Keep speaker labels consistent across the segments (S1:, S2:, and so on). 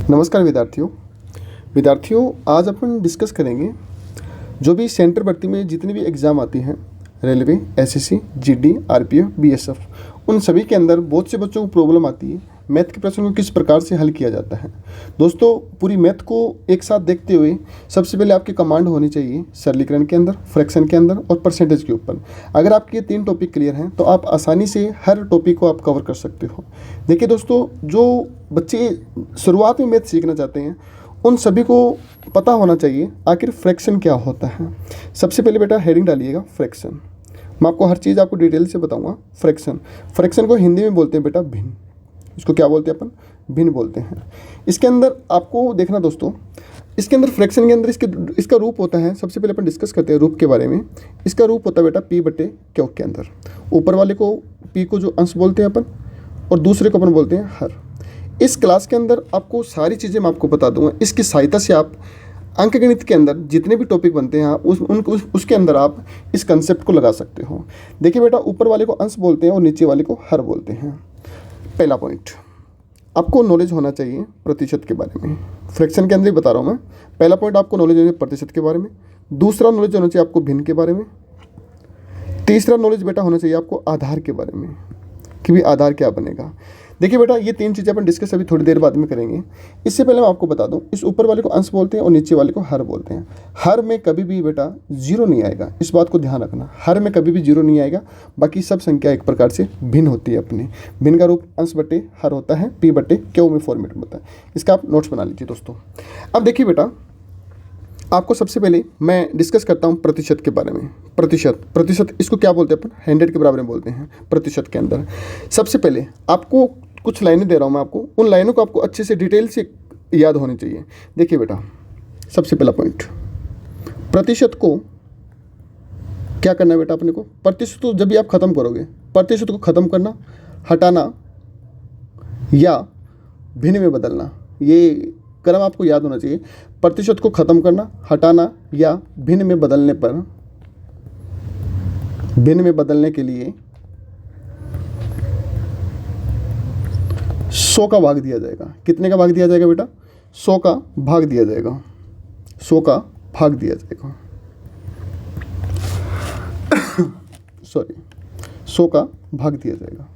S1: नमस्कार विद्यार्थियों आज अपन डिस्कस करेंगे जो भी सेंटर भर्ती में जितनी भी एग्ज़ाम आती हैं, railway, SSC, GD, RPF, BSF, उन सभी के अंदर बहुत से बच्चों को प्रॉब्लम आती है मैथ के प्रश्नों को किस प्रकार से हल किया जाता है। दोस्तों पूरी मैथ को एक साथ देखते हुए सबसे पहले आपकी कमांड होनी चाहिए सरलीकरण के अंदर, फ्रैक्शन के अंदर और परसेंटेज के ऊपर। अगर आपके ये 3 टॉपिक क्लियर हैं तो आप आसानी से हर टॉपिक को आप कवर कर सकते हो। देखिए दोस्तों, जो बच्चे शुरुआत में मैथ सीखना चाहते हैं उन सभी को पता होना चाहिए आखिर फ्रैक्शन क्या होता है। सबसे पहले बेटा हेडिंग डालिएगा फ्रैक्शन। मैं आपको हर चीज़ आपको डिटेल से बताऊंगा। फ्रैक्शन को हिंदी में बोलते हैं बेटा भिन्न। इसको क्या बोलते हैं अपन? भिन्न बोलते हैं। इसके अंदर आपको देखना दोस्तों, इसके अंदर फ्रैक्शन के अंदर इसका रूप होता है। सबसे पहले अपन डिस्कस करते हैं रूप के बारे में। इसका रूप होता है बेटा P/Q के अंदर। ऊपर वाले को P को जो अंश बोलते हैं अपन और दूसरे को अपन बोलते हैं हर। इस क्लास के अंदर आपको सारी चीज़ें मैं आपको बता दूंगा। इसकी सहायता से आप अंकगणित के अंदर जितने भी टॉपिक बनते हैं उसके अंदर आप इस कंसेप्ट को लगा सकते हो। देखिए बेटा, ऊपर वाले को अंश बोलते हैं और नीचे वाले को हर बोलते हैं। पहला पॉइंट, आपको नॉलेज होना चाहिए प्रतिशत के बारे में। फ्रैक्शन के अंदर ही बता रहा हूँ मैं। पहला पॉइंट आपको नॉलेज होना चाहिए प्रतिशत के बारे में। दूसरा नॉलेज होना चाहिए आपको भिन्न के बारे में। तीसरा नॉलेज बेटा होना चाहिए आपको आधार के बारे में कि भी आधार क्या बनेगा। देखिए बेटा, ये 3 चीज़ें अपन डिस्कस अभी थोड़ी देर बाद में करेंगे। इससे पहले मैं आपको बता दूं, इस ऊपर वाले को अंश बोलते हैं और नीचे वाले को हर बोलते हैं। हर में कभी भी बेटा 0 नहीं आएगा, इस बात को ध्यान रखना। हर में कभी भी 0 नहीं आएगा। बाकी सब संख्या एक प्रकार से भिन्न होती है अपनी। भिन्न का रूप अंश बटे हर होता है, P/Q में फॉर्मेट में होता है। इसका आप नोट्स बना लीजिए दोस्तों। अब देखिए बेटा, आपको सबसे पहले मैं डिस्कस करता हूँ प्रतिशत के बारे में। प्रतिशत इसको क्या बोलते हैं अपन? 100 के बराबर में बोलते हैं प्रतिशत के अंदर। सबसे पहले आपको कुछ लाइनें दे रहा हूँ मैं आपको, उन लाइनों को आपको अच्छे से डिटेल से याद होनी चाहिए। देखिए बेटा, सबसे पहला पॉइंट, प्रतिशत को क्या करना है बेटा अपने को? प्रतिशत को जब भी आप खत्म करोगे, प्रतिशत को खत्म करना, हटाना या भिन्न में बदलना, ये क्रम आपको याद होना चाहिए। प्रतिशत को खत्म करना, हटाना या भिन्न में बदलने पर, भिन्न में बदलने के लिए 100 का भाग दिया जाएगा। कितने का भाग दिया जाएगा बेटा? 100 का भाग दिया जाएगा। 100 का भाग दिया जाएगा सॉरी 100 का भाग दिया जाएगा।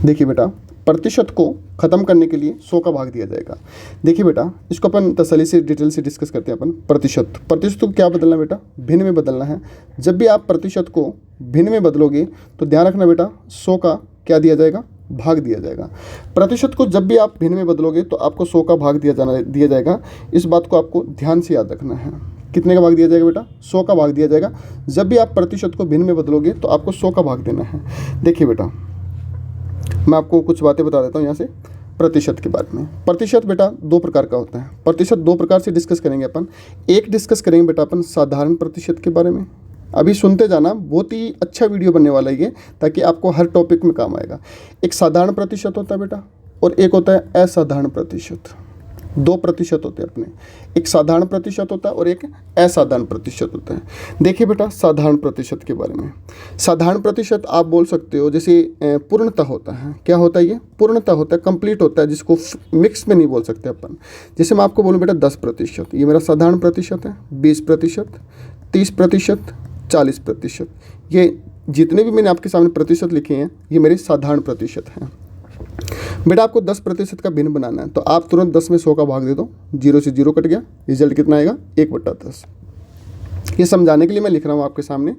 S1: देखिए बेटा, प्रतिशत को खत्म करने के लिए 100 का भाग दिया जाएगा। देखिए बेटा, इसको अपन तसल्ली से डिटेल से डिस्कस करते हैं अपन। प्रतिशत को क्या बदलना है बेटा? भिन्न में बदलना है। जब भी आप प्रतिशत को भिन्न में बदलोगे तो ध्यान रखना बेटा, 100 का क्या दिया जाएगा? भाग दिया जाएगा। प्रतिशत को जब भी आप भिन्न में बदलोगे तो आपको 100 का भाग दिया जाएगा। इस बात को आपको ध्यान से याद रखना है। कितने का भाग दिया जाएगा बेटा? 100 का भाग दिया जाएगा। जब भी आप प्रतिशत को भिन्न में बदलोगे तो आपको 100 का भाग देना है। देखिए बेटा, मैं आपको कुछ बातें बता देता हूँ यहाँ से प्रतिशत के बारे में। प्रतिशत बेटा 2 प्रकार का होता है। प्रतिशत 2 प्रकार से डिस्कस करेंगे अपन। एक डिस्कस करेंगे बेटा अपन साधारण प्रतिशत के बारे में। अभी सुनते जाना, बहुत ही अच्छा वीडियो बनने वाला है ये, ताकि आपको हर टॉपिक में काम आएगा। एक साधारण प्रतिशत होता है बेटा और एक होता है असाधारण प्रतिशत। 2 प्रतिशत होते हैं अपने। एक साधारण प्रतिशत होता है और एक असाधारण प्रतिशत होता है। देखिए बेटा, साधारण प्रतिशत के बारे में। साधारण प्रतिशत आप बोल सकते हो जैसे पूर्णतः होता है। क्या होता है ये? पूर्णतः होता है, कंप्लीट होता है, जिसको मिक्स में नहीं बोल सकते अपन। जैसे मैं आपको बोलूँ बेटा 10%, ये मेरा साधारण प्रतिशत है। 20%, 30%, 40%, ये जितने भी मैंने आपके सामने प्रतिशत लिखे हैं ये मेरे साधारण प्रतिशत हैं। बेटा आपको 10% का भिन्न बनाना है तो आप तुरंत 10 में 100 का भाग दे दो। 0 से 0 कट गया, रिजल्ट कितना आएगा? 1/10। ये समझाने के लिए मैं लिख रहा हूँ आपके सामने।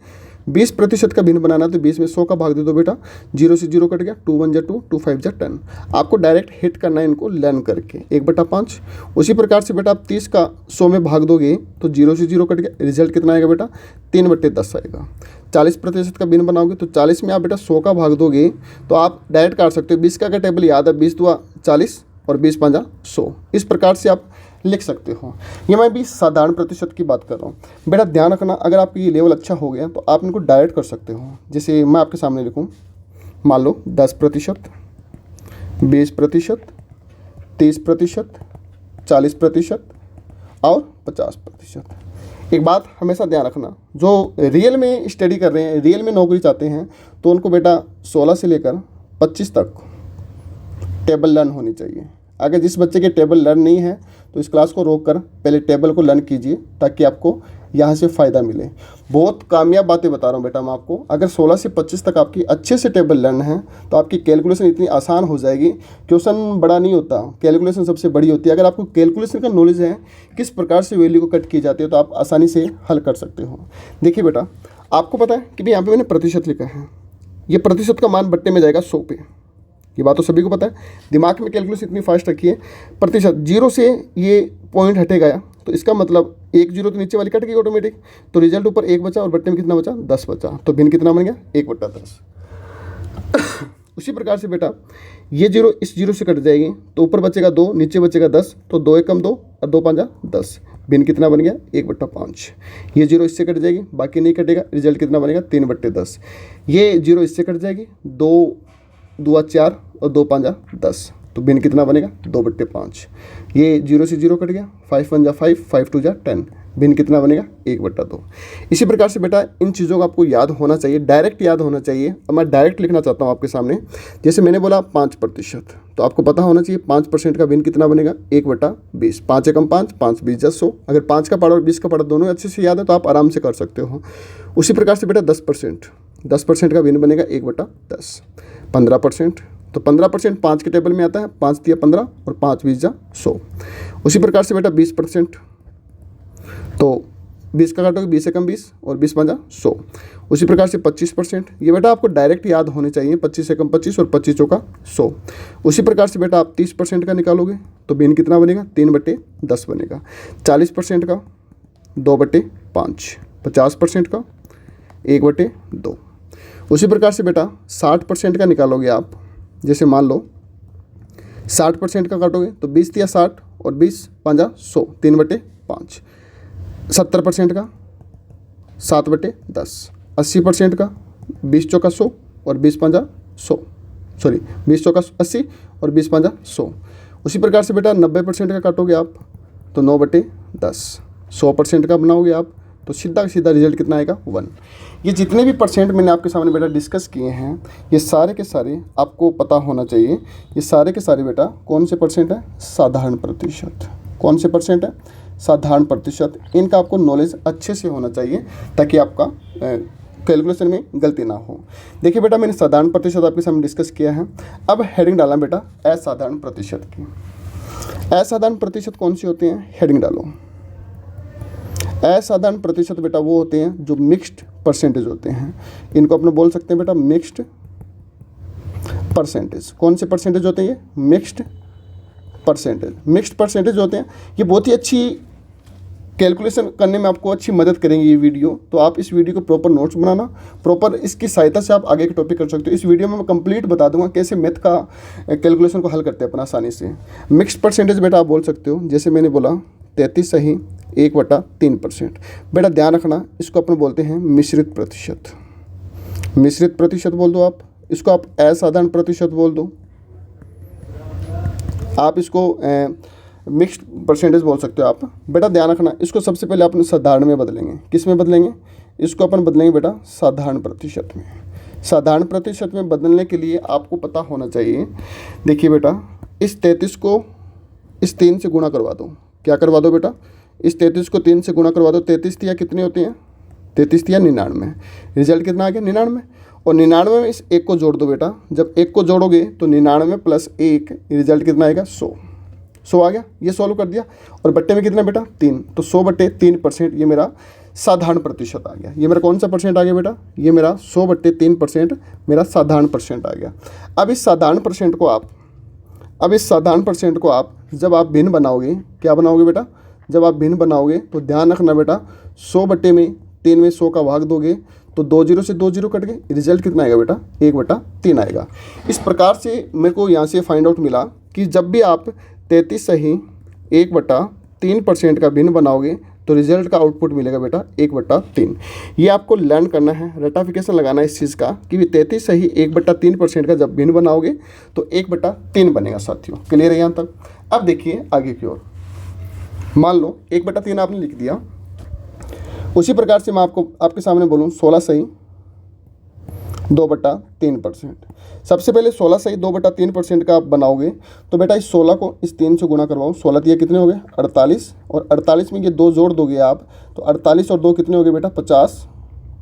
S1: 20% का भिन्न बनाना है तो 20 में 100 का भाग दे दो बेटा। 0 से 0 कट गया, 2 1 जा 2, 2 5 जा 10। आपको डायरेक्ट हिट करना है इनको लर्न करके, 1/5। उसी प्रकार से बेटा आप 30 का 100 में भाग दोगे तो 0 से 0 कट गया, रिजल्ट कितना आएगा बेटा? 3/10 आएगा। 40% का भिन्न बनाओगे तो 40 में आप बेटा 100 का भाग दोगे तो आप डायरेक्ट काट सकते हो। 20 का टेबल याद है, 20 2 40 और 20 5 100। इस प्रकार से आप लिख सकते हो। ये मैं भी साधारण प्रतिशत की बात कर रहा हूँ। बेटा ध्यान रखना, अगर आपका ये लेवल अच्छा हो गया तो आप इनको डायरेक्ट कर सकते हो। जैसे मैं आपके सामने लिखूँ, मान लो 10%, 20%, 30%, 40% और 50%। एक बात हमेशा ध्यान रखना, जो रियल में स्टडी कर रहे हैं, रियल में नौकरी चाहते हैं, तो उनको बेटा 16 से लेकर 25 तक टेबल लर्न होनी चाहिए। अगर जिस बच्चे के टेबल लर्न नहीं है तो इस क्लास को रोक कर पहले टेबल को लर्न कीजिए ताकि आपको यहाँ से फ़ायदा मिले। बहुत कामयाब बातें बता रहा हूँ बेटा मैं आपको। अगर 16 से 25 तक आपकी अच्छे से टेबल लर्न है तो आपकी कैलकुलेशन इतनी आसान हो जाएगी। क्वेश्चन बड़ा नहीं होता, कैलकुलेशन सबसे बड़ी होती है। अगर आपको कैलकुलेशन का नॉलेज है, किस प्रकार से वैल्यू को कट की जाती है, तो आप आसानी से हल कर सकते हो। देखिए बेटा, आपको पता है कि भाई यहाँ पर मैंने प्रतिशत लिखा है, ये प्रतिशत का मान बट्टे में जाएगा 100 पे। ये बात तो सभी को पता है, दिमाग में कैलकुलेशन इतनी फास्ट रखिए। प्रतिशत जीरो से ये पॉइंट हटेगा तो इसका मतलब 1 जीरो तो नीचे वाली कट गई ऑटोमेटिक, तो रिजल्ट ऊपर 1 बचा और बट्टे में कितना बचा, 10 बचा। तो भिन्न कितना बन गया, 1/10। उसी प्रकार से बेटा ये जीरो इस जीरो से कट जाएगी तो ऊपर बचेगा 2, नीचे बचेगा 10, तो 2 एकम 2 और 2 पंजा 10। भिन्न कितना बन गया, 1/5। ये जीरो इससे कट जाएगी, बाकी नहीं कटेगा, रिजल्ट कितना बनेगा, 3/10। ये जीरो इससे कट जाएगी, 2 2 4 और 2 5 10, तो भिन्न कितना बनेगा, 2/5। ये जीरो से जीरो कट गया, 5 1 जा 5, 5 2 जा 10, भिन्न कितना बनेगा, 1/2। इसी प्रकार से बेटा इन चीज़ों को आपको याद होना चाहिए, डायरेक्ट याद होना चाहिए। अब मैं डायरेक्ट लिखना चाहता हूँ आपके सामने। जैसे मैंने बोला 5%, तो आपको पता होना चाहिए 5% का भिन्न कितना बनेगा, 1/20। 5 एकम 5, 5 20 जा 100। अगर 5 का पारा और 20 का पारा दोनों अच्छे से याद है तो आप आराम से कर सकते हो। उसी प्रकार से बेटा 10% का भिन्न बनेगा 1/10। 15%, तो 15% 5 के टेबल में आता है, 5 दिया 15 और 5 20 जा 100। उसी प्रकार से बेटा 20%, तो 20 का काटोगे 20 एकम 20 और 20 5 जा 100। उसी प्रकार से 25%, ये बेटा आपको डायरेक्ट याद होने चाहिए, 25 एकम 25 और 25 चौका 100। उसी प्रकार से बेटा आप 30% का निकालोगे तो भिन्न कितना बनेगा, 3/10 बनेगा। 40% का 2/5, 50% का 1/2। उसी प्रकार से बेटा 60% का निकालोगे आप, जैसे मान लो 60% का काटोगे तो 20 दिया 60 और 20 5 जा 100, 3/5। 70% का 7/10। 80% का 20 चौका 100 और 20 5 जा 100, सॉरी 20 चौका 80 और 20 5 जा 100। उसी प्रकार से बेटा 90% का काटोगे आप तो 9/10। 100% का बनाओगे आप तो सीधा सीधा रिजल्ट कितना आएगा, 1। ये जितने भी परसेंट मैंने आपके सामने बेटा डिस्कस किए हैं, ये सारे के सारे आपको पता होना चाहिए। ये सारे के सारे बेटा कौन से परसेंट है, साधारण प्रतिशत। कौन से परसेंट है, साधारण प्रतिशत। इनका आपको नॉलेज अच्छे से होना चाहिए ताकि आपका कैलकुलेशन में गलती ना हो। देखिए बेटा मैंने साधारण प्रतिशत आपके सामने डिस्कस किया है। अब हेडिंग डालना बेटा असाधारण प्रतिशत की। असाधारण प्रतिशत कौन सी होते हैं, हेडिंग डालो। असाधारण प्रतिशत बेटा वो होते हैं जो मिक्स्ड परसेंटेज होते हैं। इनको अपने बोल सकते हैं बेटा मिक्स्ड परसेंटेज। कौन से परसेंटेज होते हैं ये, मिक्स्ड परसेंटेज। मिक्स्ड परसेंटेज होते हैं, ये बहुत ही अच्छी कैलकुलेशन करने में आपको अच्छी मदद करेंगे ये वीडियो। तो आप इस वीडियो को प्रॉपर नोट्स बनाना, प्रॉपर इसकी सहायता से आप आगे के टॉपिक कर सकते हो। इस वीडियो में मैं कंप्लीट बता दूंगा कैसे मैथ का कैलकुलेशन को हल करते हैं अपना आसानी से। मिक्स्ड परसेंटेज बेटा आप बोल सकते हो, जैसे मैंने बोला 33 सही 1/3%। बेटा ध्यान रखना, इसको अपन बोलते हैं मिश्रित प्रतिशत। मिश्रित प्रतिशत बोल दो आप, इसको आप असाधारण प्रतिशत बोल दो, आप इसको मिक्स्ड परसेंटेज बोल सकते हो आप। बेटा ध्यान रखना, इसको सबसे पहले अपन साधारण में बदलेंगे। किस में बदलेंगे, इसको अपन बदलेंगे बेटा साधारण प्रतिशत में। साधारण प्रतिशत में बदलने के लिए आपको पता होना चाहिए, देखिए बेटा इस 33 को इस 3 से गुणा करवा दो। क्या करवा दो बेटा, इस 33 को 3 से गुणा करवा दो। 33 तिया कितने होते हैं, 33 तिया 99। रिजल्ट कितना आ गया, 99। और 99 में इस 1 को जोड़ दो बेटा। जब 1 को जोड़ोगे तो 99 प्लस 1 रिजल्ट कितना आएगा, 100। 100 आ गया, ये सॉल्व कर दिया। और बट्टे में कितना बेटा, 3, तो 100/3%। ये मेरा साधारण प्रतिशत आ गया। ये मेरा कौन सा परसेंट आ गया बेटा, ये मेरा 100/3% मेरा साधारण परसेंट आ गया। अब इस साधारण परसेंट को आप जब आप भिन्न बनाओगे, क्या बनाओगे बेटा, जब आप भिन्न बनाओगे तो ध्यान रखना बेटा 100/3 में 100 का भाग दोगे तो 2 जीरो से 2 जीरो कट गए, रिजल्ट कितना आएगा बेटा, 1/3 आएगा। इस प्रकार से मेरे को यहाँ से फाइंड आउट मिला कि जब भी आप 33 सही 1/3% का भिन्न बनाओगे तो रिजल्ट का आउटपुट मिलेगा बेटा 1/3। ये आपको लर्न करना है, रेटाफिकेशन लगाना है इस चीज़ का कि 33 सही 1/3% का जब भिन्न बनाओगे तो 1/3 बनेगा साथियों। क्लियर है यहाँ तक। अब देखिए आगे की ओर, मान लो 1/3 आपने लिख दिया। उसी प्रकार से मैं आपको आपके सामने बोलूँ 16 सही 2/3%। सबसे पहले 16 सही 2/3% का आप बनाओगे तो बेटा इस 16 को इस 3 से गुना करवाओ। 16 दिया कितने हो गए 48, और 48 में ये 2 जोड़ दोगे आप तो 48 और 2 कितने हो गए बेटा 50,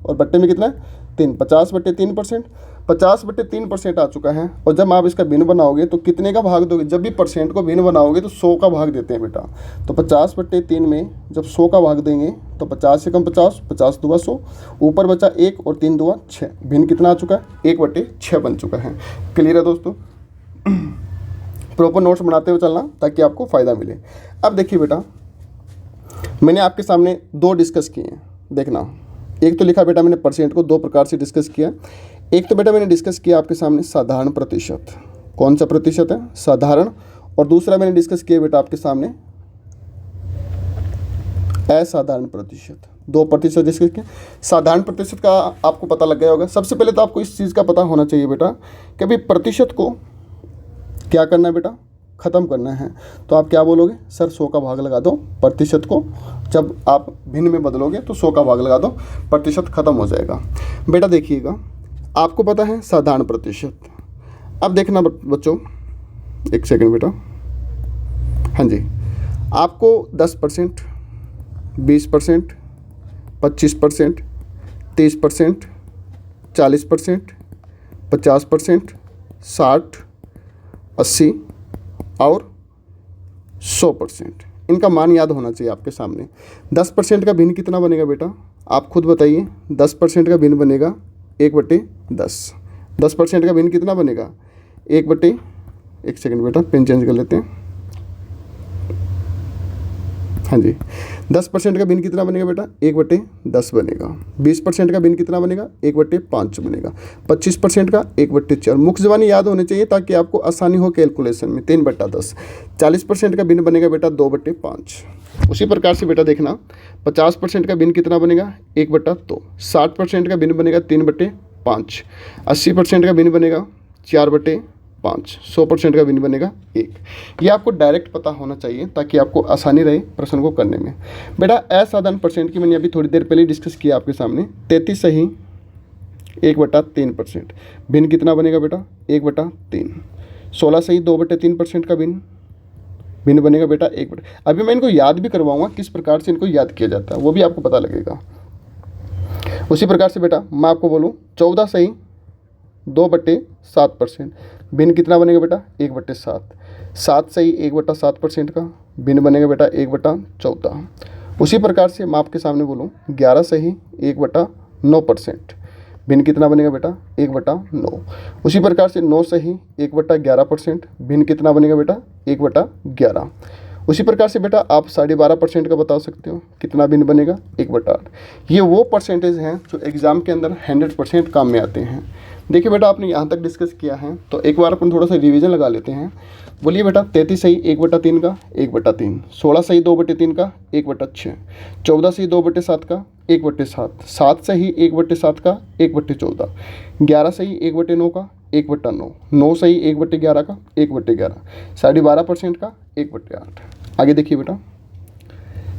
S1: और बट्टे में कितना है 3, 50/3%। 50/3% आ चुका है। और जब आप इसका भिन्न बनाओगे तो कितने का भाग दोगे, जब भी परसेंट को भिन्न बनाओगे तो 100 का भाग देते हैं बेटा। तो 50/3 में जब 100 का भाग देंगे तो 50 से कम 50, 50 दूआ 100, ऊपर बचा 1 और 3 दूआ 6, भिन्न कितना आ चुका है 1/6 बन चुका है। क्लियर है दोस्तों? प्रॉपर नोट्स बनाते हुए चलना ताकि आपको फ़ायदा मिले। अब देखिए बेटा, मैंने आपके सामने 2 डिस्कस किए हैं, देखना। एक तो लिखा बेटा मैंने परसेंट को 2 प्रकार से डिस्कस किया। एक तो बेटा मैंने डिस्कस किया आपके सामने साधारण प्रतिशत, कौन सा प्रतिशत है साधारण, और दूसरा मैंने डिस्कस किया बेटा आपके सामने असाधारण प्रतिशत। 2 प्रतिशत डिस्कस किया। साधारण प्रतिशत का आपको पता लग गया होगा। सबसे पहले तो आपको इस चीज़ का पता होना चाहिए बेटा कि भाई प्रतिशत को क्या करना है बेटा, ख़त्म करना है। तो आप क्या बोलोगे, सर 100 का भाग लगा दो, प्रतिशत को जब आप भिन्न में बदलोगे तो 100 का भाग लगा दो, प्रतिशत खत्म हो जाएगा। बेटा देखिएगा, आपको पता है साधारण प्रतिशत। अब देखना बच्चों, एक सेकंड बेटा, हाँ जी, आपको 10%, 20%, 25%, 30%, 40%, 50%, 60, 80 और 100% इनका मान याद होना चाहिए आपके सामने। 10% का भिन्न कितना बनेगा बेटा, आप खुद बताइए। 10% का भिन्न बनेगा 1/10। 10% का भिन्न कितना बनेगा 1/, एक सेकंड बेटा पेन चेंज कर लेते हैं, हाँ जी। 10% का भिन्न कितना बनेगा बेटा 1/10 बनेगा। 20% का भिन्न कितना बनेगा 1/5 बनेगा। 25% का 1/4। मुख्य ज़बानी याद होने चाहिए ताकि आपको आसानी हो कैलकुलेशन में। 3/10। 40% का भिन्न बनेगा बेटा 2/5। उसी प्रकार से बेटा देखना, 50% का भिन्न कितना बनेगा 1/2। 60% का भिन्न बनेगा 3/5। 80% का भिन्न बनेगा 4/5। 100% का भिन्न बनेगा 1। ये आपको डायरेक्ट पता होना चाहिए ताकि आपको आसानी रहे प्रश्न को करने में। बेटा असाधारण परसेंट की मैंने अभी थोड़ी देर पहले डिस्कस किया आपके सामने। 33 सही 1/3%। भिन्न कितना बनेगा बेटा 1/3। 16 सही 2/3% का भिन्न बनेगा बेटा 1/। अभी मैं इनको याद भी करवाऊंगा किस प्रकार से इनको याद किया जाता है, वो भी आपको पता लगेगा। उसी प्रकार से बेटा मैं आपको बोलूँ 14 सही 2/7%। भिन्न कितना बनेगा बेटा 1/7। 7 सही 1/7% का भिन्न बनेगा बेटा 1/14। उसी प्रकार से मैं आपके सामने बोलूँ 11 सही 1/9%। भिन्न कितना बनेगा बेटा 1/9। उसी प्रकार से 9 सही 1/11%। भिन्न कितना बनेगा बेटा 1/11। उसी प्रकार से बेटा आप 12.5% का बता सकते हो, कितना भिन्न बनेगा 1/8। ये वो परसेंटेज हैं जो एग्ज़ाम के अंदर 100% काम में आते हैं। देखिए बेटा आपने यहाँ तक डिस्कस किया है तो एक बार अपन थोड़ा सा रिवीजन लगा लेते हैं। बोलिए बेटा 33 सही 1/3 का 1/3। 16 सही 2/3 का 1/6। 14 सही 2/7 का 1/7। 7 सही 1/7 का 1/14। 11 सही 1/9 का 1/9। 9 सही 1/11 का 1/11। 12.5% का 1/8। आगे देखिए बेटा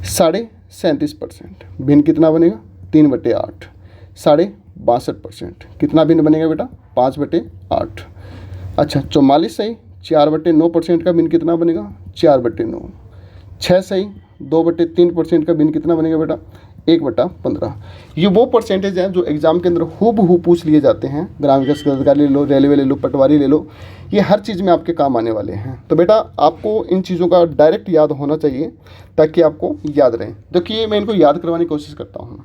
S1: 37.5%। भिन्न कितना बनेगा 3/8। 62% कितना भिन्न बनेगा बेटा 5/8। अच्छा 44 सही 4/9% का भिन्न कितना बनेगा 4/9। 6 सही 2/3% का भिन्न कितना बनेगा बेटा 1/15। ये वो परसेंटेज हैं जो एग्जाम के अंदर हूबहू पूछ लिए जाते हैं। ग्राम विकास अधिकारी ले लो, रेलवे ले लो, पटवारी ले लो, ये हर चीज़ में आपके काम आने वाले हैं। तो बेटा आपको इन चीज़ों का डायरेक्ट याद होना चाहिए ताकि आपको याद रहे। देखिए मैं इनको याद करवाने की कोशिश करता हूँ।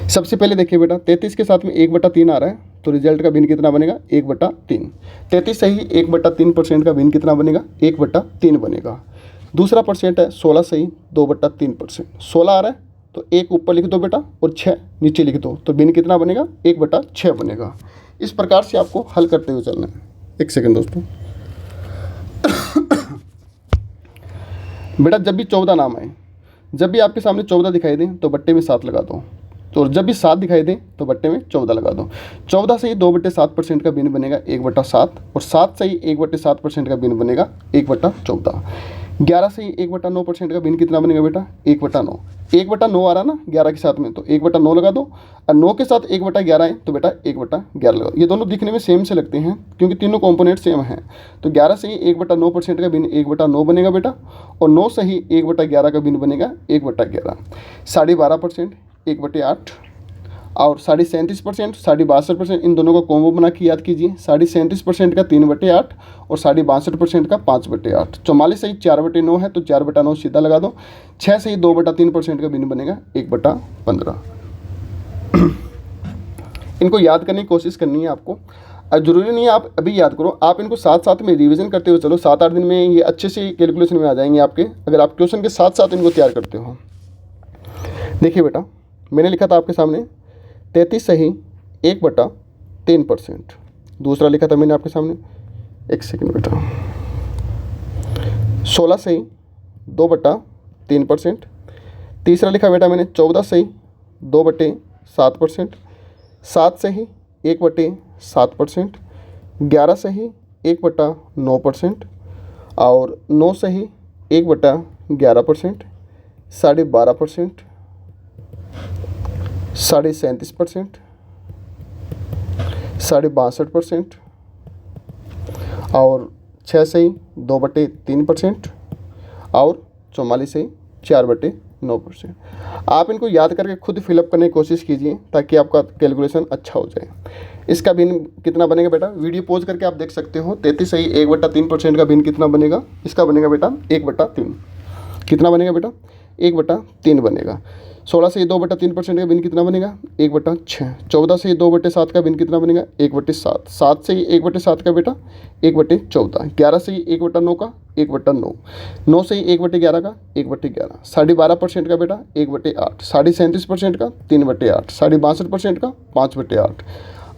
S1: सबसे पहले देखिए बेटा 33 के साथ में 1/3 आ रहा है तो रिजल्ट का भिन्न कितना बनेगा 1/3। 33 सही 1/3% का भिन्न कितना बनेगा 1/3 बनेगा। दूसरा परसेंट है 16 सही 2/3%। 16 आ रहा है तो 1 ऊपर लिख दो बेटा और 6 नीचे लिख दो तो भिन्न कितना बनेगा 1/6 बनेगा। इस प्रकार से आपको हल करते हुए चलना है। एक सेकेंड दोस्तों बेटा जब भी 14 नाम आए, जब भी आपके सामने 14 दिखाई दें तो बट्टे में 7 लगा दो, तो जब भी 7 दिखाई दे तो बट्टे में 14 लगा दो। 14 सही 2/7% का भिन्न बनेगा 1/7 और 7 सही 1/7% का भिन्न बनेगा 1/14। 11 से ही 1/9% का भिन्न कितना बनेगा बेटा? 1/9। 1/9 आ रहा ना 11 के साथ में, तो 1/9 लगा दो, और 9 के साथ 1/11 है तो बेटा 1/11 लगा दो। ये दोनों दिखने में सेम से लगते हैं क्योंकि तीनों कंपोनेंट सेम हैं। तो 11 से ही 1/9% का भिन्न 1/9 बनेगा बेटा, और 9 से ही 1/11 का भिन्न बनेगा 1/11। 12.5% 1/8, और 37%, 62%, इन दोनों का कॉम्बो बना के याद कीजिए। 37% का 3/8 और 62% का 5/8। 44 से ही 4/9 है तो 4/9 सीधा लगा दो। 6 से ही 2/3% का भिन्न बनेगा 1/15। इनको याद करने की कोशिश करनी है आपको, और ज़रूरी नहीं है आप अभी याद करो, आप इनको साथ साथ में रिवीजन करते हुए चलो। 7-8 दिन में ये अच्छे से कैलकुलेशन में आ जाएंगे आपके, अगर आप क्वेश्चन के साथ साथ इनको तैयार करते हो। देखिए बेटा, मैंने लिखा था आपके सामने 33 सही 1/3%। दूसरा लिखा था मैंने आपके सामने, एक सेकंड बेटा, 16 सही 2/3%। तीसरा लिखा बेटा मैंने 14 सही 2/7%। 7 सही 1/7%। 11 सही 1/9%, और 9 सही 1/11%। 12.5%, 37%, 62%, और 6 सही 2/3%, और 44 सही 4/9%। आप इनको याद करके खुद फिलअप करने की कोशिश कीजिए ताकि आपका कैलकुलेशन अच्छा हो जाए। इसका भिन्न कितना बनेगा बेटा? वीडियो पॉज करके आप देख सकते हो। 33 सही 1/3% का भिन्न कितना बनेगा? इसका बनेगा बेटा 1/3। कितना बनेगा बेटा? 1/3 बनेगा। 16 से 2/3% का भिन्न कितना बनेगा? 1/6। 14 से 2/7 का भिन्न कितना बनेगा? 1/7। 7 से 1/7 का बेटा 1/14। 11 से 1/9 का 1/9। 9 से 1/11 का 1/11। 12.5% का बेटा 1/8। 37% का 3/8। 62% का 5/8,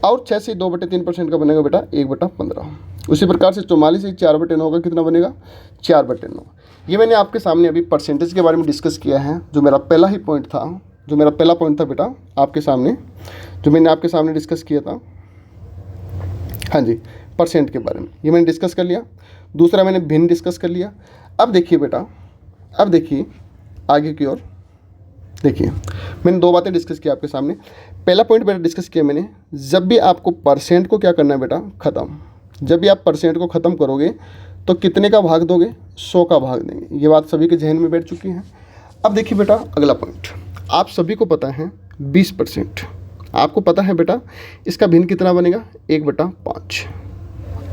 S1: और 6 से 2/3% का बनेगा बेटा 1/15। उसी प्रकार से 44 से 4/9 का कितना बनेगा? 4/9। ये मैंने आपके सामने अभी परसेंटेज के बारे में डिस्कस किया है, जो मेरा पहला ही पॉइंट था, जो मेरा पहला पॉइंट था बेटा आपके सामने, जो मैंने आपके सामने डिस्कस किया था। हाँ जी, परसेंट के बारे में ये मैंने डिस्कस कर लिया। दूसरा मैंने भिन्न डिस्कस कर लिया। अब देखिए बेटा, अब देखिए आगे की ओर देखिए, मैंने 2 बातें डिस्कस की आपके सामने। पहला पॉइंट बेटा डिस्कस किया मैंने, जब भी आपको परसेंट को क्या करना है बेटा? ख़त्म। जब भी आप परसेंट को ख़त्म करोगे तो कितने का भाग दोगे? 100 का भाग देंगे। ये बात सभी के जहन में बैठ चुकी है। अब देखिए बेटा अगला पॉइंट, आप सभी को पता है 20%। आपको पता है बेटा इसका भिन्न कितना बनेगा? 1/5।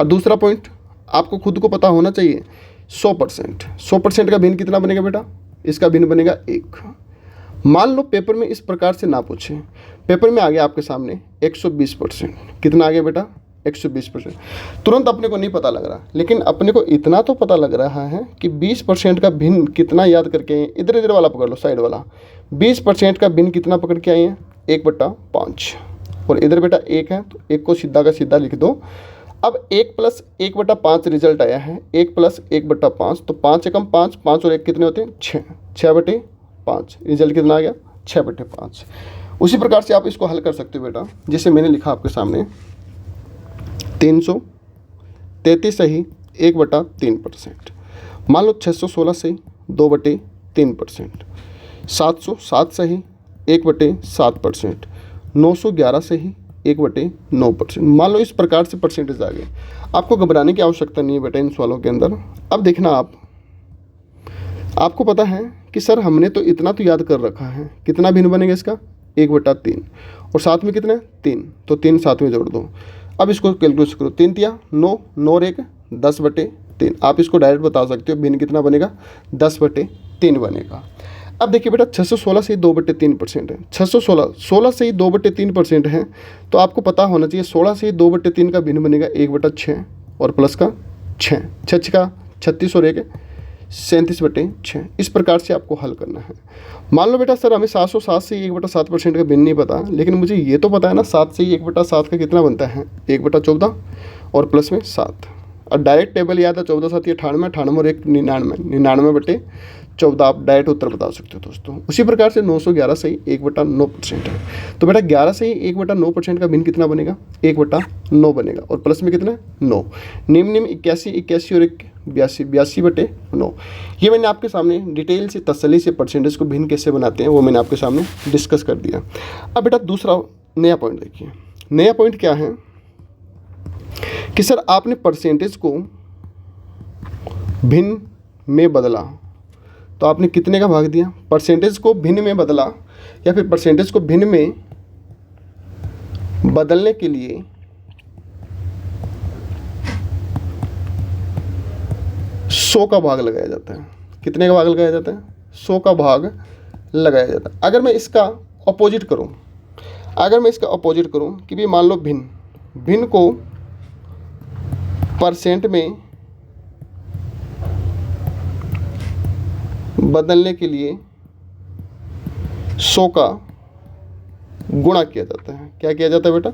S1: और दूसरा पॉइंट आपको खुद को पता होना चाहिए 100%। 100% का भिन्न कितना बनेगा बेटा? इसका भिन्न बनेगा 1। मान लो पेपर में इस प्रकार से ना पूछे, पेपर में आ गया आपके सामने 120%। कितना आ गया बेटा? 120%। तुरंत अपने को नहीं पता लग रहा, लेकिन अपने को इतना तो पता लग रहा है कि 20% का भिन्न कितना याद करके आए हैं। इधर इधर वाला पकड़ लो, साइड वाला। 20% का भिन्न कितना पकड़ के आए हैं? 1/5। और इधर बेटा 1 है तो 1 को सीधा का सीधा लिख दो। अब 1 + 1/5 रिजल्ट आया है। 1 + 1/5 तो 5 एकम 5, 5 और 1 कितने होते हैं? 6। 6/5 रिजल्ट कितना आ गया? 6/5। उसी प्रकार से आप इसको हल कर सकते हो बेटा, जैसे मैंने लिखा आपके सामने 333 सही 1/3%। मान लो 616 सही 2/3%। 707 सही 1/7%। 911 सही 1/9%। मान लो इस प्रकार से परसेंटेज आ गए। आपको घबराने की आवश्यकता नहीं है बेटा इन सवालों के अंदर। अब देखना आपको पता है कि सर हमने तो इतना तो याद कर रखा है। कितना भिन्न बनेगा इसका? 1/3, और साथ में कितना है? 3, तो 3 साथ में जोड़ दो। अब इसको कैलकुलेट करो। 3 तिया 9, 9 और 1 10/3। आप इसको डायरेक्ट बता सकते हो भिन्न कितना बनेगा? 10/3 बनेगा। अब देखिए बेटा 616 से 2/3% है। 16 से 2/3% है, तो आपको पता होना चाहिए 16 से 2/3 का भिन्न बनेगा 1/6 और प्लस का 6। 6 का 36 और 1 37/6। इस प्रकार से आपको हल करना है। मान लो बेटा सर हमें 707 से 1/7% का भिन्न नहीं पता, लेकिन मुझे ये तो पता है ना 7 से 1/7 का कितना बनता है? 1/14 और प्लस में 7। और डायरेक्ट टेबल याद है 14 7 98, 98 और 1 99, 99/14 आप डायरेक्ट उत्तर बता सकते हो दोस्तों। उसी प्रकार से 911 सही 1/9% है, तो बेटा 11 सही 1/9% का भिन्न कितना बनेगा? 1/9 बनेगा, और प्लस में कितना? 9। निम्न 81, 81 और 1 82/9। ये मैंने आपके सामने डिटेल से तसल्ली से परसेंटेज को भिन्न कैसे बनाते हैं वो मैंने आपके सामने डिस्कस कर दिया। अब बेटा दूसरा नया पॉइंट देखिए। नया पॉइंट क्या है कि सर आपने परसेंटेज को भिन्न में बदला, तो आपने कितने का भाग दिया? परसेंटेज को भिन्न में बदला या फिर परसेंटेज को भिन्न में बदलने के लिए 100 का भाग लगाया जाता है। कितने का भाग लगाया जाता है? 100 का भाग लगाया जाता है। अगर मैं इसका अपोजिट करूं, कि भी मान लो भिन्न को परसेंट में बदलने के लिए 100 का गुणा किया जाता है। क्या किया जाता है बेटा?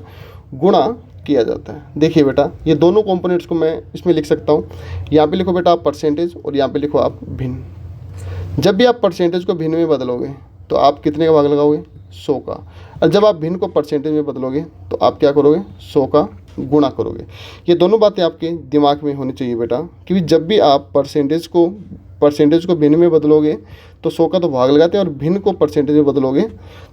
S1: गुणा किया जाता है। देखिए बेटा, ये दोनों कंपोनेंट्स को मैं इसमें लिख सकता हूँ। यहाँ पे लिखो बेटा आप परसेंटेज और यहाँ पे लिखो आप भिन्न। जब भी आप परसेंटेज को भिन्न में बदलोगे तो आप कितने का भाग लगाओगे? 100 का। और जब आप भिन्न को परसेंटेज में बदलोगे तो आप क्या करोगे? 100 का गुणा करोगे। ये दोनों बातें आपके दिमाग में होनी चाहिए बेटा, क्योंकि जब भी आप परसेंटेज को भिन्न में बदलोगे तो 100 का तो भाग लगाते हैं और भिन्न को परसेंटेज में बदलोगे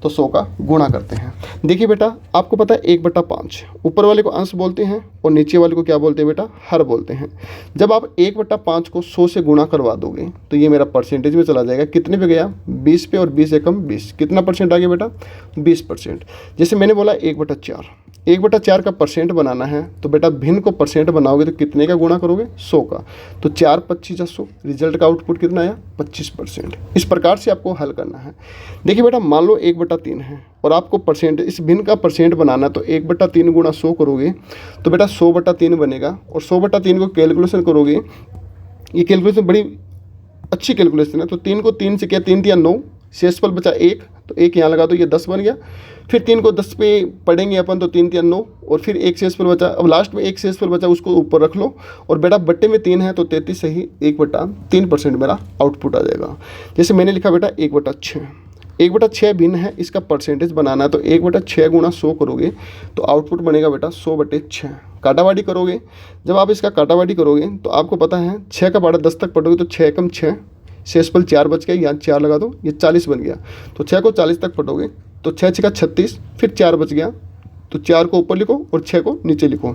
S1: तो 100 का गुणा करते हैं। देखिए बेटा, आपको पता है 1/5 ऊपर वाले को अंश बोलते हैं और नीचे वाले को क्या बोलते हैं बेटा? हर बोलते हैं। जब आप 1/5 को 100 से गुणा करवा दोगे तो ये मेरा परसेंटेज में चला जाएगा। कितने पे गया? 20 पे, और 20 एकम 20। कितना परसेंट आ गया बेटा? 20%। जैसे मैंने बोला 1/4 का परसेंट बनाना है तो बेटा भिन्न को परसेंट बनाओगे तो कितने का गुणा करोगे? 100 का। तो 4 25 100, रिजल्ट का आउटपुट कितना आया? 25%। इस प्रकार से आपको हल करना है। देखिए बेटा, मान लो 1/3 है और आपको परसेंट इस भिन्न का परसेंट बनाना है, तो 1/3 गुणा 100 करोगे तो बेटा 100/3 बनेगा। और 100/3 को कैलकुलेशन करोगे, ये कैलकुलेशन बड़ी अच्छी कैलकुलेशन है। तो 3 को 3 से किया, 3 3 9, शेषफल बचा 1, तो 1 यहाँ लगा दो, ये 10 बन गया। फिर 3 को 10 पे पढ़ेंगे अपन तो 3 3 9, और फिर एक शेषफल बचा। अब लास्ट में एक शेषफल बचा, उसको ऊपर रख लो और बेटा बट्टे में 3 है तो 33 सही 1/3% मेरा आउटपुट आ जाएगा। जैसे मैंने लिखा बेटा 1/6, 1/6 भिन्न है, इसका परसेंटेज बनाना है तो 1/6 गुणा 100 करोगे तो आउटपुट बनेगा बेटा 100/6। काटावाटी करोगे, जब आप इसका काटावाटी करोगे तो आपको पता है 6 का पारा 10 तक पढ़ोगे तो 6 एकम 6, शेषफल 4 बच गया, यहाँ 4 लगा दो, ये 40 बन गया। तो 6 को 40 तक पढ़ोगे तो 6 6 का 36, फिर 4 बच गया, तो 4 को ऊपर लिखो और 6 को नीचे लिखो।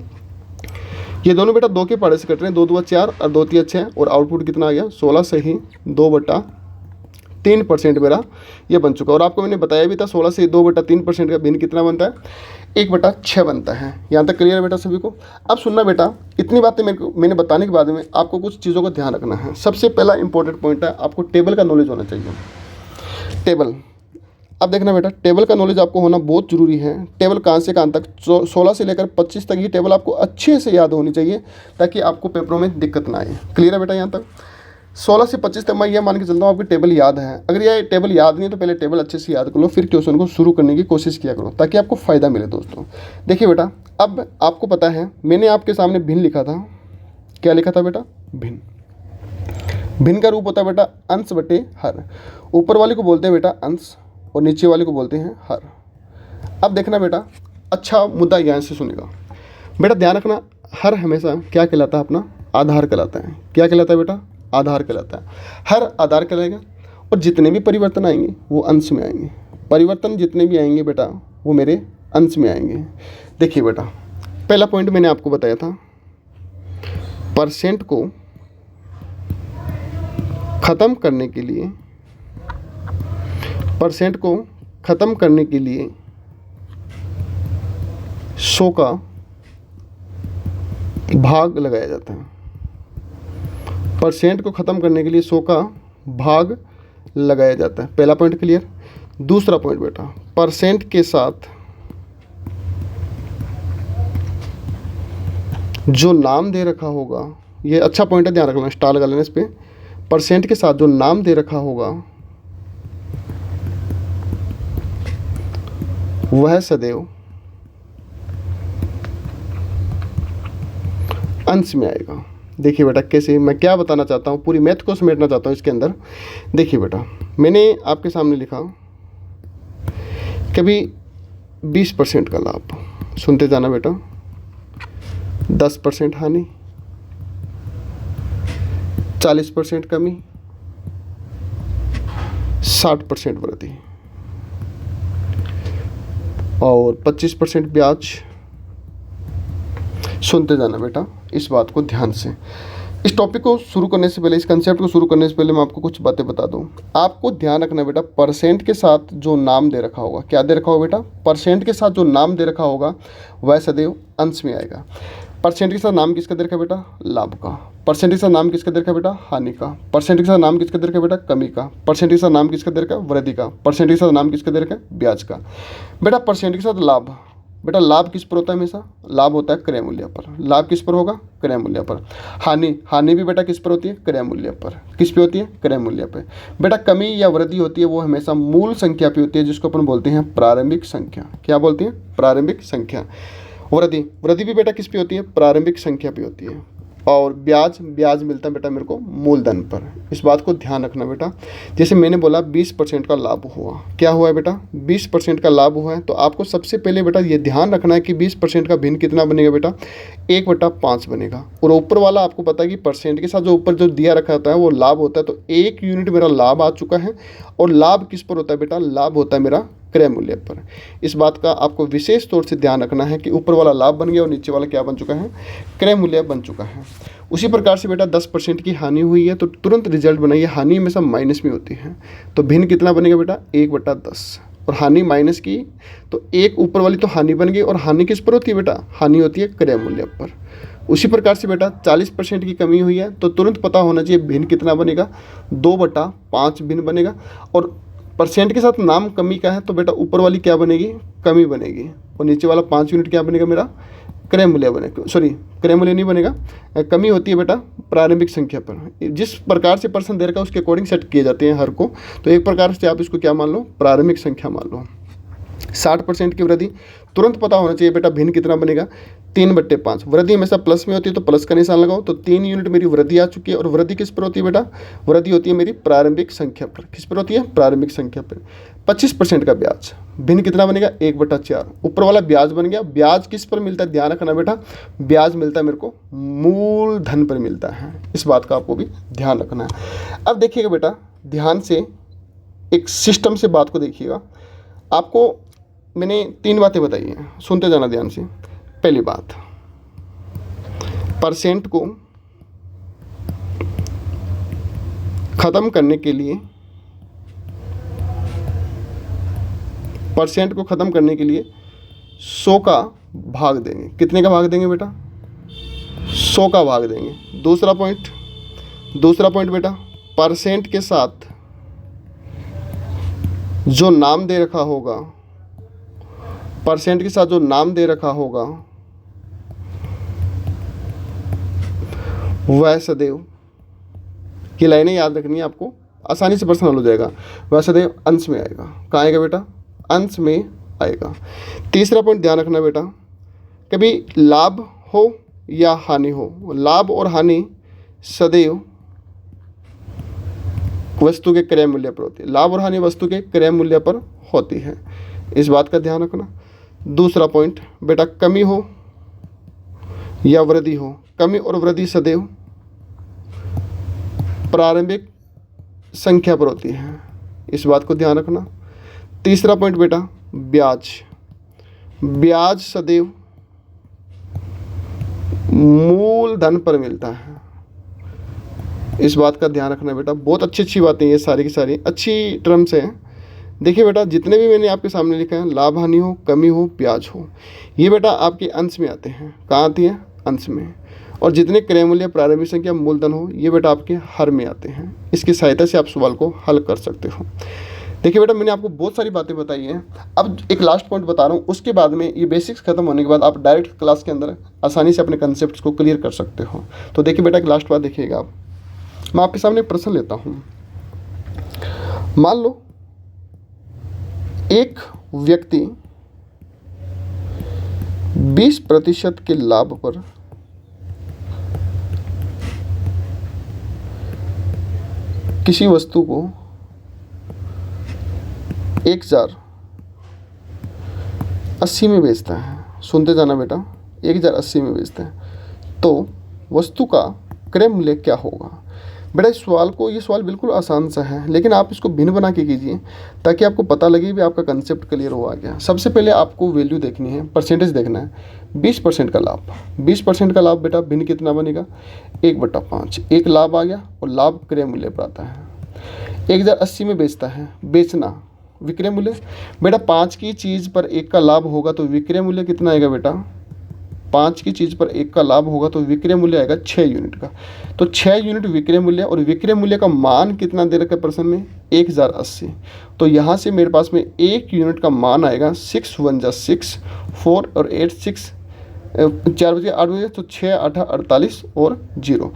S1: ये दोनों बेटा 2 के पारे से कट रहे हैं, 2 2 4 और 2 3 6, और आउटपुट कितना आ गया? 16 सही 2/3% मेरा ये बन चुका। और आपको मैंने बताया भी था 16 से 2/3% का भिन्न कितना बनता है? 1/6 बनता है। यहाँ तक क्लियर है बेटा सभी को? अब सुनना बेटा, इतनी बातें मैंने बताने के बाद में आपको कुछ चीज़ों का ध्यान रखना है। सबसे पहला इंपॉर्टेंट पॉइंट है, आपको टेबल का नॉलेज होना चाहिए। टेबल, अब देखना बेटा, टेबल का नॉलेज आपको होना बहुत ज़रूरी है। टेबल कहाँ से कहाँ तक, 16 से लेकर 25 तक ये टेबल आपको अच्छे से याद होनी चाहिए ताकि आपको पेपरों में दिक्कत ना आए। क्लियर है बेटा? यहाँ तक 16 से 25 तक मैं ये मान के चलता हूँ आपकी टेबल याद है। अगर ये टेबल याद नहीं है तो पहले टेबल अच्छे से याद कर लो, फिर क्वेश्चन को शुरू करने की कोशिश किया करो ताकि आपको फ़ायदा मिले दोस्तों। देखिए बेटा, अब आपको पता है मैंने आपके सामने भिन्न लिखा था। क्या लिखा था बेटा? भिन्न। भिन्न का रूप होता है बेटा अंश बटे हर। ऊपर वाले को बोलते हैं बेटा अंश और नीचे वाले को बोलते हैं हर। अब देखना बेटा, अच्छा मुद्दा यहाँ से सुनेगा बेटा, ध्यान रखना। हर हमेशा क्या कहलाता है? अपना आधार कहलाता है। क्या कहलाता है बेटा? आधार कहलाता है। हर आधार कहलाएगा और जितने भी परिवर्तन आएंगे वो अंश में आएंगे। परिवर्तन जितने भी आएंगे बेटा वो मेरे अंश में आएंगे। देखिए बेटा, पहला पॉइंट मैंने आपको बताया था, परसेंट को ख़त्म करने के लिए, परसेंट को ख़त्म करने के लिए 100 का भाग लगाया जाता है। परसेंट को ख़त्म करने के लिए 100 का भाग लगाया जाता है। पहला पॉइंट क्लियर। दूसरा पॉइंट बेटा, परसेंट के साथ जो नाम दे रखा होगा, ये अच्छा पॉइंट है, ध्यान रखना, स्टार लगा लेना इस पर। परसेंट के साथ जो नाम दे रखा होगा वह सदैव अंश में आएगा। देखिए बेटा कैसे, मैं क्या बताना चाहता हूँ, पूरी मैथ को समेटना चाहता हूँ इसके अंदर। देखिए बेटा, मैंने आपके सामने लिखा कभी 20% का लाभ, सुनते जाना बेटा, 10% हानि, 40% कमी, 60% वृद्धि और 25% ब्याज। सुनते जाना बेटा इस बात को ध्यान से। इस टॉपिक को शुरू करने से पहले, इस कंसेप्ट को शुरू करने से पहले मैं आपको कुछ बातें बता दूं। आपको ध्यान रखना बेटा, परसेंट के साथ जो नाम दे रखा होगा, क्या दे रखा होगा बेटा, परसेंट के साथ जो नाम दे रखा होगा वह सदैव अंश में आएगा। परसेंट के साथ नाम किसका दे रखा है बेटा, लाभ का। परसेंट के साथ नाम किसका दे रखा है बेटा, हानि का। परसेंट के साथ नाम किसका दे रखा है बेटा, कमी का। परसेंट के साथ नाम किसका दे रखा है, वृद्धि का। परसेंट के साथ नाम किसका दे रखा है, ब्याज का। बेटा परसेंट के साथ लाभ, बेटा लाभ किस पर होता है, हमेशा लाभ होता है क्रय मूल्य पर। लाभ किस पर होगा, क्रय मूल्य पर। हानि, हानि भी बेटा किस पर होती है, क्रय मूल्य पर। किस पे होती है, क्रय मूल्य पर। बेटा कमी या वृद्धि होती है वो हमेशा मूल संख्या पे होती है, जिसको अपन बोलते हैं प्रारंभिक संख्या। क्या बोलते हैं, प्रारंभिक संख्या। वृद्धि, वृद्धि भी बेटा किस पे होती है, प्रारंभिक संख्या पे होती है। और ब्याज, ब्याज मिलता है बेटा मेरे को मूलधन पर। इस बात को ध्यान रखना बेटा। जैसे मैंने बोला 20% का लाभ हुआ, क्या हुआ है बेटा, 20% का लाभ हुआ है, तो आपको सबसे पहले बेटा ये ध्यान रखना है कि 20% का भिन्न कितना बनेगा बेटा, 1/5 बनेगा। और ऊपर वाला आपको पता है कि परसेंट के साथ जो ऊपर जो दिया रखा होता है वो लाभ होता है, तो 1 यूनिट मेरा लाभ आ चुका है। और लाभ किस पर होता है बेटा, लाभ होता है मेरा क्रय मूल्य पर। इस बात का आपको विशेष तौर से ध्यान रखना है कि ऊपर वाला लाभ बन गया और नीचे वाला क्या बन चुका है, क्रय मूल्य बन चुका है। उसी प्रकार से बेटा 10% की हानि हुई है तो तुरंत रिजल्ट बनाइए, हानि हमेशा माइनस में होती है, तो भिन्न कितना बनेगा बेटा, 1/10। और हानि माइनस की तो एक ऊपर वाली तो हानि बन गई, और हानि किस पर होती है बेटा, हानि होती है क्रय मूल्य पर। उसी प्रकार से बेटा 40% की कमी हुई है तो तुरंत पता होना चाहिए भिन्न कितना बनेगा, 2/5 भिन्न बनेगा। और परसेंट के साथ नाम कमी का है तो बेटा ऊपर वाली क्या बनेगी, कमी बनेगी, और नीचे वाला 5 यूनिट क्या बनेगा मेरा, क्रय मूल्य बनेगा। सॉरी, क्रय मूल्य नहीं बनेगा, कमी होती है बेटा प्रारंभिक संख्या पर। जिस प्रकार से पर्सन दे रखा है उसके अकॉर्डिंग सेट किए जाते हैं हर को, तो एक प्रकार से आप इसको क्या मान लो, प्रारंभिक संख्या मान लो। 60% की वृद्धि, तुरंत पता होना चाहिए बेटा भिन्न कितना बनेगा, 3/5। वृद्धि हमेशा प्लस में होती है तो प्लस का निशान लगाओ, तो 3 यूनिट मेरी वृद्धि आ चुकी है। और वृद्धि किस पर होती है बेटा, वृद्धि होती है मेरी प्रारंभिक संख्या पर। किस पर होती है, प्रारंभिक संख्या पर। 25% का ब्याज, भिन्न कितना बनेगा, 1/4। ऊपर वाला ब्याज बन गया। ब्याज किस पर मिलता है, ध्यान रखना बेटा, ब्याज मिलता है मेरे को मूलधन पर मिलता है। इस बात का आपको भी ध्यान रखना है। अब देखिएगा बेटा ध्यान से, एक सिस्टम से बात को देखिएगा। आपको मैंने 3 बातें बताई हैं, सुनते जाना ध्यान से। पहली बात, परसेंट को खत्म करने के लिए, परसेंट को खत्म करने के लिए 100 का भाग देंगे। कितने का भाग देंगे बेटा, 100 का भाग देंगे। दूसरा पॉइंट बेटा, परसेंट के साथ जो नाम दे रखा होगा, परसेंट के साथ जो नाम दे रखा होगा वह सदैव, ये लाइनें याद रखनी है आपको, आसानी से पर्सनल हो जाएगा, वह सदैव अंश में आएगा। कहाँ आएगा बेटा, अंश में आएगा। तीसरा पॉइंट ध्यान रखना बेटा, कभी लाभ हो या हानि हो, लाभ और हानि सदैव वस्तु के क्रय मूल्य पर होती है। लाभ और हानि वस्तु के क्रय मूल्य पर होती है, इस बात का ध्यान रखना। दूसरा पॉइंट बेटा, कमी हो या वृद्धि हो, कमी और वृद्धि सदैव प्रारंभिक संख्या पर होती है, इस बात को ध्यान रखना। तीसरा पॉइंट बेटा, ब्याज, ब्याज सदैव मूलधन पर मिलता है, इस बात का ध्यान रखना बेटा। बहुत अच्छी बातें ये सारी की सारी अच्छी टर्म्स हैं। देखिए बेटा जितने भी मैंने आपके सामने लिखा है, लाभ हानि हो, कमी हो, ब्याज हो, ये बेटा आपके अंश में आते हैं। कहाँ आती है, अंश में। और जितने क्रय मूल्य, प्रारंभिक संख्या, मूलधन हो, ये बेटा आपके हर में आते हैं। इसकी सहायता से आप सवाल को हल कर सकते हो। देखिए बेटा मैंने आपको बहुत सारी बातें बताई हैं। अब एक लास्ट पॉइंट बता रहा हूँ, उसके बाद में ये बेसिक्स खत्म होने के बाद आप डायरेक्ट क्लास के अंदर आसानी से अपने कंसेप्ट को क्लियर कर सकते हो। तो देखिए बेटा एक लास्ट बात देखिएगा आप, मैं आपके सामने एक प्रश्न लेता हूँ। मान लो एक व्यक्ति 20% के लाभ पर किसी वस्तु को 1080 में बेचता है। सुनते जाना बेटा, 1080 में बेचता है, तो वस्तु का क्रय मूल्य क्या होगा। बेटा ये सवाल बिल्कुल आसान सा है, लेकिन आप इसको भिन्न बना के कीजिए ताकि आपको पता लगे भी आपका कंसेप्ट क्लियर हो आ गया। सबसे पहले आपको वैल्यू देखनी है, परसेंटेज देखना है। 20% का लाभ, 20% का लाभ बेटा भिन्न कितना बनेगा, 1/5। एक लाभ आ गया और लाभ क्रय मूल्य पर आता है। 1080 में बेचता है, बेचना विक्रय मूल्य बेटा 5 की चीज़ पर 1 का लाभ होगा तो विक्रय मूल्य कितना आएगा बेटा, 5 की चीज़ पर 1 का लाभ होगा तो विक्रय मूल्य आएगा 6 यूनिट का। तो 6 यूनिट विक्रय मूल्य, और विक्रय मूल्य का मान कितना दे रखा है प्रश्न में, 1080। तो यहाँ से मेरे पास में 1 यूनिट का मान आएगा 6 1 जा 6, 4 और 8 6, 4 बजे 8 बजे, तो 6 8 48 और 0।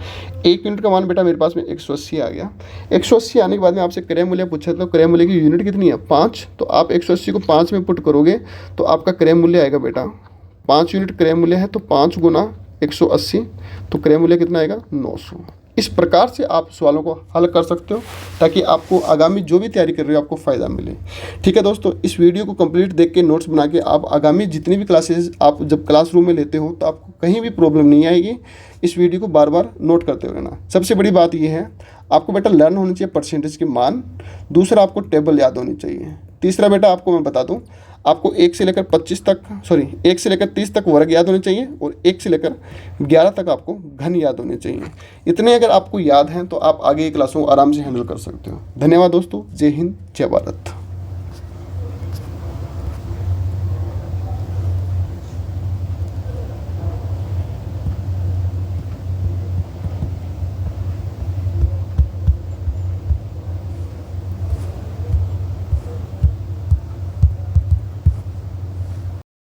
S1: 1 यूनिट का मान बेटा मेरे पास में 180 आ गया। 180 आने के बाद में आपसे क्रय मूल्य पूछा, तो क्रय मूल्य की यूनिट कितनी है, 5। तो आप 180 को 5 में पुट करोगे तो आपका क्रय मूल्य आएगा बेटा, 5 यूनिट क्रय मूल्य है तो 5 गुना 180, तो क्रय मूल्य कितना आएगा, 900। इस प्रकार से आप सवालों को हल कर सकते हो ताकि आपको आगामी जो भी तैयारी कर रहे हो आपको फ़ायदा मिले। ठीक है दोस्तों, इस वीडियो को कंप्लीट देख के नोट्स बना के आप आगामी जितनी भी क्लासेस आप जब क्लासरूम में लेते हो तो आपको कहीं भी प्रॉब्लम नहीं आएगी। इस वीडियो को बार बार नोट करते रहना। सबसे बड़ी बात यह है, आपको बेटा लर्न होनी चाहिए परसेंटेज के मान। दूसरा, आपको टेबल याद होनी चाहिए। तीसरा बेटा आपको मैं बता दूं, आपको 1 से लेकर 1 से लेकर 30 तक वर्ग याद होने चाहिए और 1 से लेकर 11 तक आपको घन याद होने चाहिए। इतने अगर आपको याद हैं तो आप आगे की क्लासों को आराम से हैंडल कर सकते हो। धन्यवाद दोस्तों, जय हिंद, जय भारत।